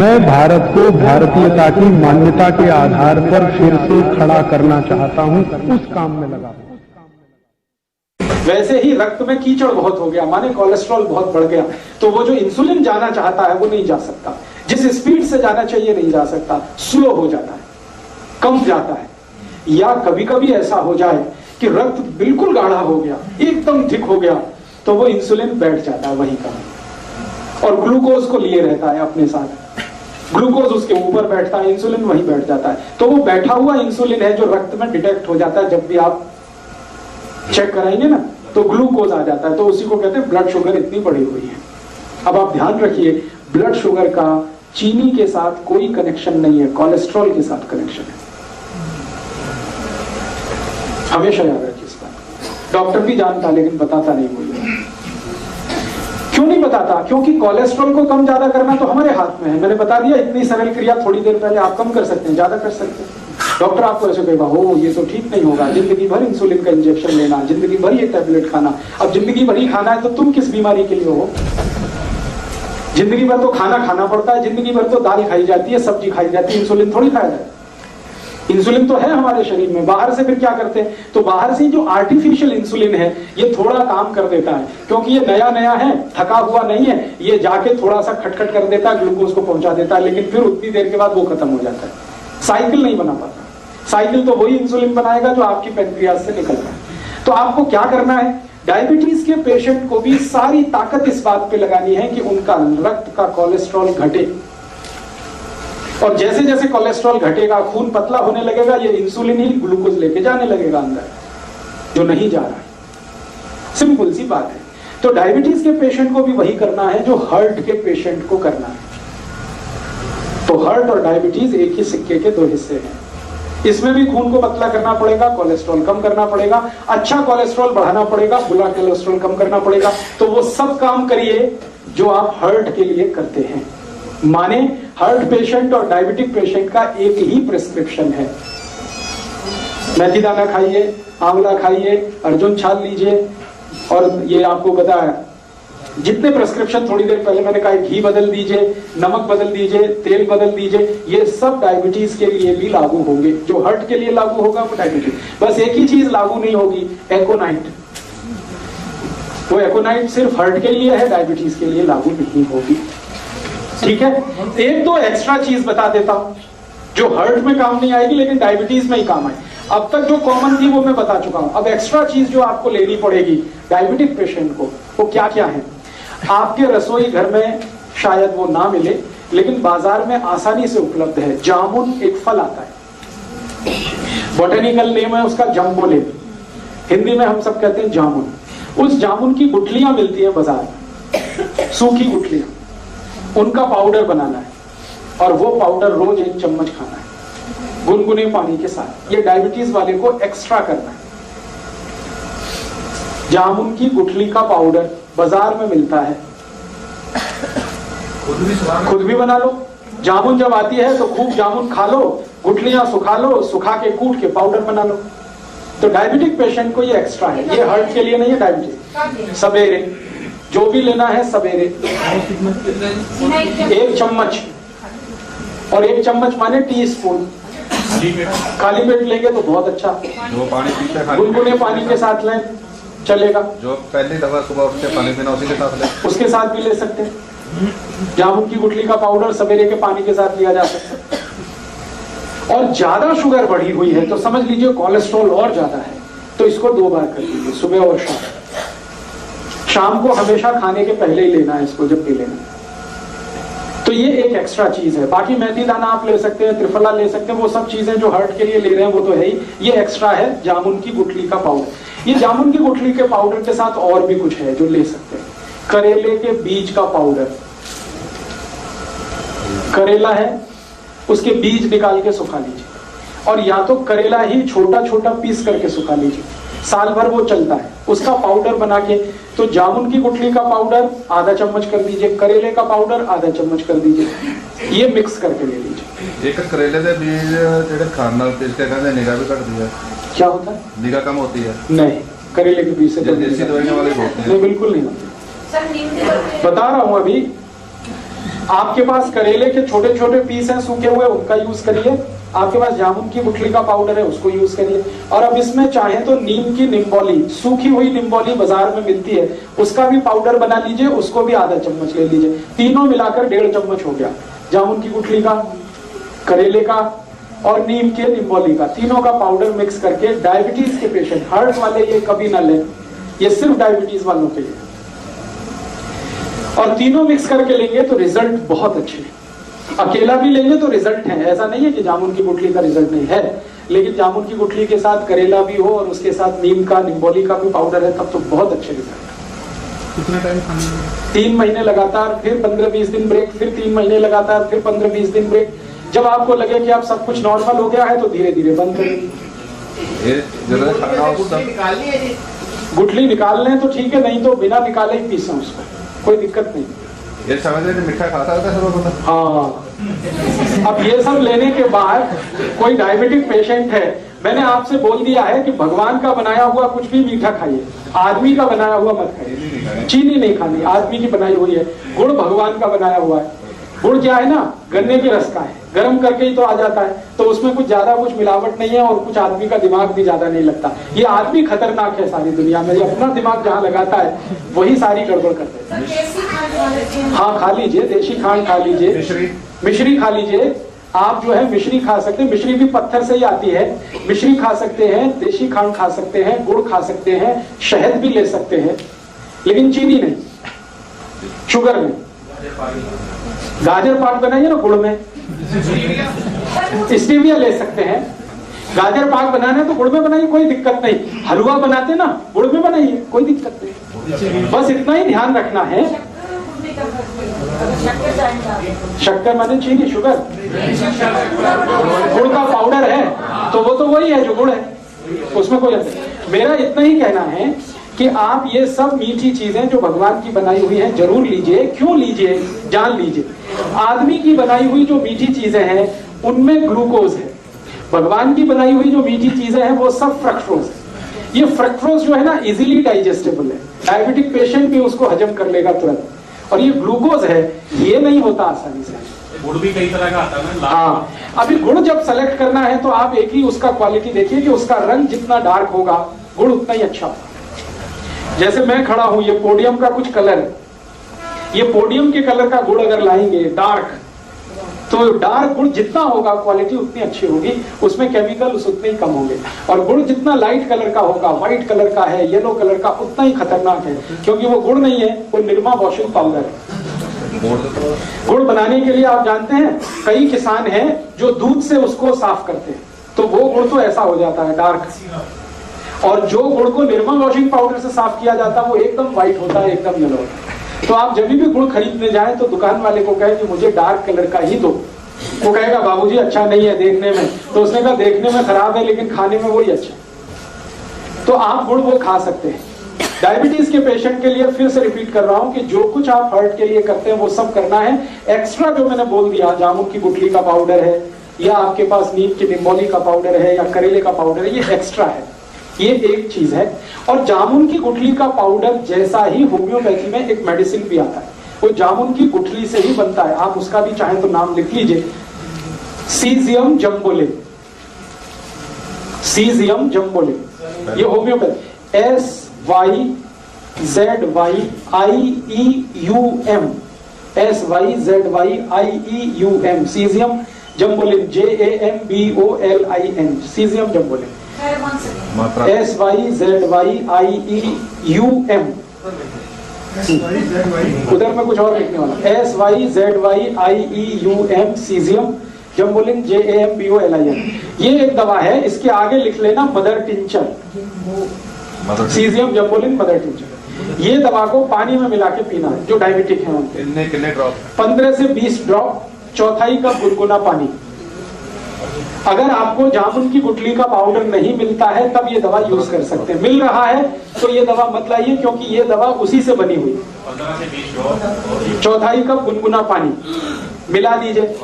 मैं भारत को भारतीयता की मान्यता के आधार पर फिर से खड़ा करना चाहता हूं, उस काम में लगा। वैसे ही रक्त में कीचड़ बहुत हो गया, माने कोलेस्ट्रॉल बहुत बढ़ गया, तो वो जो इंसुलिन जाना चाहता है वो नहीं जा सकता, जिस स्पीड से जाना चाहिए नहीं जा सकता, स्लो हो जाता है, कम जाता है। या कभी कभी ऐसा हो जाए कि रक्त बिल्कुल गाढ़ा हो गया, एकदम थिक हो गया, तो वो इंसुलिन बैठ जाता है वहीं का, और ग्लूकोज को लिए रहता है अपने साथ। ग्लूकोज उसके ऊपर बैठता है, इंसुलिन वहीं बैठ जाता है। तो वो बैठा हुआ इंसुलिन है जो रक्त में डिटेक्ट हो जाता है, जब भी आप चेक कराएंगे ना तो ग्लूकोज आ जाता है, तो उसी को कहते हैं ब्लड शुगर इतनी बढ़ी हुई है। अब आप ध्यान रखिए, ब्लड शुगर का चीनी के साथ कोई कनेक्शन नहीं है, कोलेस्ट्रॉल के साथ कनेक्शन है। हमेशा याद रखिए इस बात। डॉक्टर भी जानता लेकिन बताता नहीं मुझे। क्यों नहीं बताता? क्योंकि कोलेस्ट्रॉल को कम ज्यादा करना तो हमारे हाथ में है। मैंने बता दिया, इतनी सरल क्रिया थोड़ी देर पहले आप कम कर सकते हैं, ज्यादा कर सकते हैं। डॉक्टर आपको ऐसे कहेगा, हो ये तो ठीक नहीं होगा, जिंदगी भर इंसुलिन का इंजेक्शन लेना, जिंदगी भर ये टैबलेट खाना। अब जिंदगी भर ही खाना है तो तुम किस बीमारी के लिए हो? जिंदगी भर तो खाना खाना पड़ता है, जिंदगी भर तो दाल खाई जाती है, सब्जी खाई जाती है, इंसुलिन थोड़ी खाया जाए। इंसुलिन तो है हमारे शरीर में। बाहर से फिर क्या करते हैं? तो बाहर से जो आर्टिफिशियल इंसुलिन है ये थोड़ा काम कर देता है, क्योंकि ये नया नया है, थका हुआ नहीं है, ये जाके थोड़ा सा खटखट कर देता है, ग्लूकोज को पहुंचा देता है, लेकिन फिर उतनी देर के बाद वो खत्म हो जाता है। साइकिल नहीं बना पाता। साइकिल तो वही इंसुलिन बनाएगा जो आपकी पैंक्रियाज से निकल रहा है। तो आपको क्या करना है? डायबिटीज के पेशेंट को भी सारी ताकत इस बात पे लगानी है कि उनका रक्त का कोलेस्ट्रॉल घटे, और जैसे जैसे कोलेस्ट्रॉल घटेगा, खून पतला होने लगेगा, ये इंसुलिन ही ग्लूकोज लेके जाने लगेगा अंदर, जो नहीं जा रहा है। सिंपल सी बात है। तो डायबिटीज के पेशेंट को भी वही करना है जो हार्ट के पेशेंट को करना है। तो हार्ट और डायबिटीज एक ही सिक्के के दो हिस्से हैं। इसमें भी खून को पतला करना पड़ेगा, कोलेस्ट्रॉल कम करना पड़ेगा, अच्छा कोलेस्ट्रॉल बढ़ाना पड़ेगा, बुरा कोलेस्ट्रॉल कम करना पड़ेगा। तो वो सब काम करिए जो आप हार्ट के लिए करते हैं। माने हार्ट पेशेंट और डायबिटिक पेशेंट का एक ही प्रिस्क्रिप्शन है। मेथी दाना खाइए, आंवला खाइए, अर्जुन छाल लीजिए, और ये आपको बताया जितने प्रिस्क्रिप्शन थोड़ी देर पहले मैंने कहा, घी बदल दीजिए, नमक बदल दीजिए, तेल बदल दीजिए, ये सब डायबिटीज के लिए भी लागू होंगे। जो हार्ट के लिए लागू होगा वो डायबिटीज। बस एक ही चीज लागू नहीं होगी, एकोनाइट। वो एकोनाइट सिर्फ हार्ट के लिए है, डायबिटीज के लिए लागू नहीं होगी। ठीक है? एक दो एक्स्ट्रा चीज बता देता हूं जो हार्ट में काम नहीं आएगी लेकिन डायबिटीज में ही काम आए। अब तक जो कॉमन थी वो मैं बता चुका हूं। अब एक्स्ट्रा चीज जो आपको लेनी पड़ेगी डायबिटिक पेशेंट को, वो क्या क्या है? आपके रसोई घर में शायद वो ना मिले, लेकिन बाजार में आसानी से उपलब्ध है। जामुन एक फल आता है, बोटेनिकल नेम है उसका जम्बोले, हिंदी में हम सब कहते हैं जामुन। उस जामुन की गुठलियां मिलती है बाजार में, सूखी गुठलियां, उनका पाउडर बनाना है, और वो पाउडर रोज 1 चम्मच खाना है गुनगुने पानी के साथ। ये डायबिटीज वाले को एक्स्ट्रा करना है। जामुन की गुठली का पाउडर बाजार में मिलता है, खुद भी बना लो। जामुन जब आती है तो खूब जामुन खा लो, गुठलियां सुखा लो, सुखा के कूट के पाउडर बना लो। तो डायबिटिक पेशेंट को ये एक्स्ट्रा है, ये हार्ट के लिए नहीं है। डायबिटीज सवेरे जो भी लेना है, सवेरे 1 चम्मच, और 1 चम्मच माने टीस्पून। खाली पेट लेंगे तो बहुत अच्छा, जो पानी गुनगुने पानी के साथ लें चलेगा। जो पहली दफा सुबह उठ के पानी पीना उसी के साथ ले, उसके साथ भी ले सकते हैं। जामुन की गुठली का पाउडर सवेरे के पानी के साथ लिया जा सकता है। और ज्यादा शुगर बढ़ी हुई है तो समझ लीजिए कोलेस्ट्रॉल और ज्यादा है, तो इसको 2 बार कर लीजिए, सुबह और शाम। शाम को हमेशा खाने के पहले ही लेना है इसको, जब भी लेना है। तो ये एक एक्स्ट्रा चीज है। बाकी मेथी दाना आप ले सकते हैं, त्रिफला ले सकते हैं, वो सब चीजें जो हार्ट के लिए ले रहे हैं वो तो है ही। ये एक्स्ट्रा है जामुन की गुठली का पाउडर। ये जामुन की गुठली के पाउडर के साथ और भी कुछ है जो ले सकते हैं। करेले के बीज का पाउडर, करेला है उसके बीज निकाल के सुखा लीजिए, और या तो करेला ही छोटा छोटा पीस करके सुखा लीजिए, साल भर वो चलता है। उसका पाउडर बना के, तो जामुन की गुठली का पाउडर आधा चम्मच कर दीजिए, करेले का पाउडर आधा चम्मच कर दीजिए, ये मिक्स करके ले लीजिए। एक करेले के बीज जेडे खान नाल पीस के कहते निगाह भी घटती है। क्या होता है? निगाह कम होती है? नहीं, करेले के बीज से देसी दवाइयां वाले होते हैं। नहीं, बिल्कुल नहीं होती। बता रहा हूं अभी, आपके पास करेले के छोटे छोटे पीस हैं सूखे हुए, उनका यूज करिए। आपके पास जामुन की गुठली का पाउडर है, उसको यूज करिए। और अब इसमें चाहे तो नीम की निम्बोली, सूखी हुई निम्बोली बाजार में मिलती है, उसका भी पाउडर बना लीजिए, उसको भी आधा चम्मच ले लीजिए। तीनों मिलाकर 1.5 चम्मच हो गया। जामुन की गुठली का, करेले का और नीम के निम्बोली का, तीनों का पाउडर मिक्स करके डायबिटीज के पेशेंट, हार्ट वाले ये कभी ना लें, ये सिर्फ डायबिटीज वालों के लिए। और तीनों मिक्स करके लेंगे तो रिजल्ट बहुत अच्छे हैं। अकेला भी लेंगे तो रिजल्ट है, ऐसा नहीं है कि जामुन की गुठली का रिजल्ट नहीं है, लेकिन जामुन की गुठली के साथ करेला भी हो और उसके साथ नीम का, निम्बोली का भी पाउडर है, तब तो बहुत अच्छे रिजल्ट। कितना टाइम खाने में? 3 महीने लगातार, फिर 15-20 दिन ब्रेक, फिर 3 महीने लगातार, फिर 15-20 दिन ब्रेक। जब आपको लगे कि आप सब कुछ नॉर्मल हो गया है तो धीरे धीरे बंद करेंगे। ये जरा खाना हो तब गुठली निकाल लें तो ठीक है, नहीं तो बिना निकाले ही पीसें उसको, कोई दिक्कत नहीं। ये समझ रहे मीठा खाता है सब बंदा। हाँ, अब ये सब लेने के बाद कोई डायबिटिक पेशेंट है, मैंने आपसे बोल दिया है कि भगवान का बनाया हुआ कुछ भी मीठा खाइए, आदमी का बनाया हुआ मत खाइए। चीनी नहीं खानी, आदमी की बनाई हुई है। गुड़ भगवान का बनाया हुआ है। गुड़ क्या है ना, गन्ने के रस का है, गर्म करके ही तो आ जाता है, तो उसमें कुछ ज्यादा कुछ मिलावट नहीं है और कुछ आदमी का दिमाग भी ज्यादा नहीं लगता। ये आदमी खतरनाक है सारी दुनिया में, ये अपना दिमाग जहाँ लगाता है वही सारी गड़बड़ कर देता है। हाँ, खा लीजिए, देशी खांड खा लीजिए, मिश्री खा लीजिए। आप जो है मिश्री खा सकते हैं, मिश्री भी पत्थर से ही आती है। मिश्री खा सकते हैं, देशी खांड खा सकते हैं, गुड़ खा सकते हैं, शहद भी ले सकते हैं, लेकिन चीनी नहीं, शुगर नहीं। गाजर पाक बनाइए ना गुड़ में, स्टीविया ले सकते हैं। गाजर पाक बनाना है तो गुड़ में बनाइए, कोई दिक्कत नहीं। हलवा बनाते ना, गुड़ में बनाइए, कोई दिक्कत नहीं। बस इतना ही ध्यान रखना है। शक्कर माने चीनी, शुगर, गुड़ का पाउडर है तो वो तो वही है जो गुड़ है, उसमें कोई अंतर नहीं। मेरा इतना ही कहना है कि आप ये सब मीठी चीजें जो भगवान की बनाई हुई हैं जरूर लीजिए। क्यों लीजिए, जान लीजिए। आदमी की बनाई हुई जो मीठी चीजें हैं उनमें ग्लूकोज है, भगवान की बनाई हुई जो मीठी चीजें हैं वो सब फ्रक्टोज है। ये फ्रक्टोज जो है ना इजीली डाइजेस्टेबल है, डायबिटिक पेशेंट भी उसको हजम कर लेगा तुरंत। और ये ग्लूकोज है, ये नहीं होता आसानी से। गुड़ भी कई तरह का आता है ना। हाँ, अभी गुड़ जब सेलेक्ट करना है तो आप एक ही उसका क्वालिटी देखिए कि उसका रंग जितना डार्क होगा गुड़ उतना ही अच्छा होगा। जैसे मैं खड़ा हूं, ये पोडियम का कुछ कलर है, ये पोडियम के कलर का गुड़ अगर लाएंगे डार्क, तो डार्क गुड़ जितना होगा क्वालिटी उतनी अच्छी होगी, उसमें केमिकल उतने ही कम होंगे। और गुड़ जितना लाइट कलर का होगा, व्हाइट कलर का है, येलो कलर का, उतना ही खतरनाक है, क्योंकि वो गुड़ नहीं है, वो निरमा वॉशिंग पाउडर है। गुड़ बनाने के लिए आप जानते हैं कई किसान हैं जो दूध से उसको साफ करते हैं, तो वो गुड़ तो ऐसा हो जाता है डार्क। और जो गुड़ को निरमा वॉशिंग पाउडर से साफ किया जाता है वो एकदम व्हाइट होता है, एकदम येलो होता है। तो आप जब भी गुड़ खरीदने जाएं तो दुकान वाले को कहे कि मुझे डार्क कलर का ही दो। वो कहेगा बाबूजी अच्छा नहीं है देखने में, तो उसने कहा देखने में खराब है लेकिन खाने में वही अच्छा। तो आप गुड़ वो खा सकते हैं। डायबिटीज के पेशेंट के लिए फिर से रिपीट कर रहा हूं कि जो कुछ आप हार्ट के लिए करते हैं वो सब करना है। एक्स्ट्रा जो मैंने बोल दिया, जामुन की गुठली का पाउडर है, या आपके पास नीम की निम्बोली का पाउडर है, या करेले का पाउडर है, ये एक्स्ट्रा है, ये एक चीज है। और जामुन की गुठली का पाउडर जैसा ही होम्योपैथी में एक मेडिसिन भी आता है, वो जामुन की गुठली से ही बनता है। आप उसका भी चाहें तो नाम लिख लीजिए, सीजियम जम्बोले, सीजियम जम्बोले, ये homeopathy, SYZYIEUM, SYZYIEUM, syzygium jambolanum, JAMBOLIN, syzygium jambolanum, SYZYIEUM। उधर में कुछ और लिखने वाला, SYZYIEUM, सीजियम जम्बोलिन, JAMBOLIN। ये एक दवा है, इसके आगे लिख लेना mother tincture, syzygium jambolanum mother tincture. ये दवा को पानी में मिला के पीना है जो डायबिटिक है उनके। कितने ड्रॉप? 15 से 20 ड्रॉप, चौथाई कप गुनगुना पानी। अगर आपको जामुन की गुठली का पाउडर नहीं मिलता है तब ये दवा यूज कर सकते हैं। मिल रहा है तो ये दवा मत लाइए, क्योंकि ये दवा उसी से बनी हुई। 15 से 20 ड्रॉप, चौथाई कप गुनगुना पानी मिला दीजिए।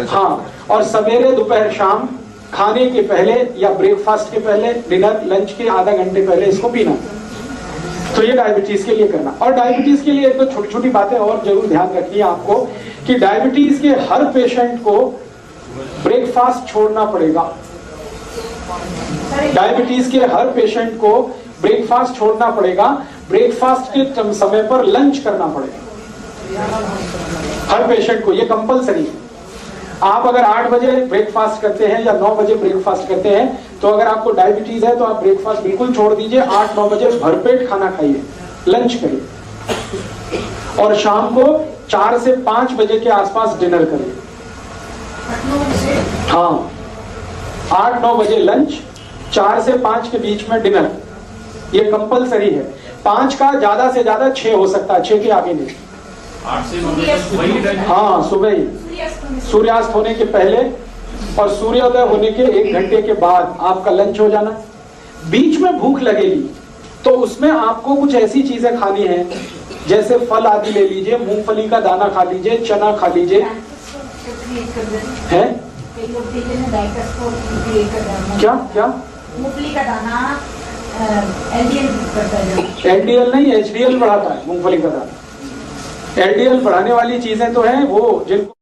हाँ, और सवेरे दोपहर शाम खाने के पहले या ब्रेकफास्ट के पहले, डिनर लंच के आधा घंटे पहले इसको पीना। तो तो ये डायबिटीज के लिए करना। और डायबिटीज के लिए एक तो छोटी छोटी बातें और जरूर ध्यान रखनी है आपको कि डायबिटीज के हर पेशेंट को ब्रेकफास्ट छोड़ना पड़ेगा। डायबिटीज के हर पेशेंट को ब्रेकफास्ट छोड़ना पड़ेगा। ब्रेकफास्ट के समय पर लंच करना पड़ेगा हर पेशेंट को, ये कंपलसरी है। आप अगर 8 बजे ब्रेकफास्ट करते हैं या 9 बजे ब्रेकफास्ट करते हैं तो अगर आपको डायबिटीज है तो आप ब्रेकफास्ट बिल्कुल छोड़ दीजिए। 8-9 बजे भरपेट खाना खाइए, लंच करिए और शाम को 4 से 5 बजे के आसपास डिनर करिए। हाँ, 8-9 बजे लंच, 4 से 5 के बीच में डिनर, ये कंपलसरी है। 5 का ज्यादा से ज्यादा 6 हो सकता है, 6 के आगे नहीं। 8 से 9 बजे वही टाइम। हाँ, सुबह ही सूर्यास्त होने के पहले और सूर्योदय होने के 1 घंटे के बाद आपका लंच हो जाना। बीच में भूख लगेगी तो उसमें आपको कुछ ऐसी चीजें खानी है जैसे फल आदि ले लीजिए, मूंगफली का दाना खा लीजिए, चना खा लीजिए। है क्या क्या मूंगफली का दाना एलडीएल नहीं, एचडीएल बढ़ाता है मूंगफली का दाना। एलडीएल बढ़ाने वाली चीजें तो हैं वो जिनको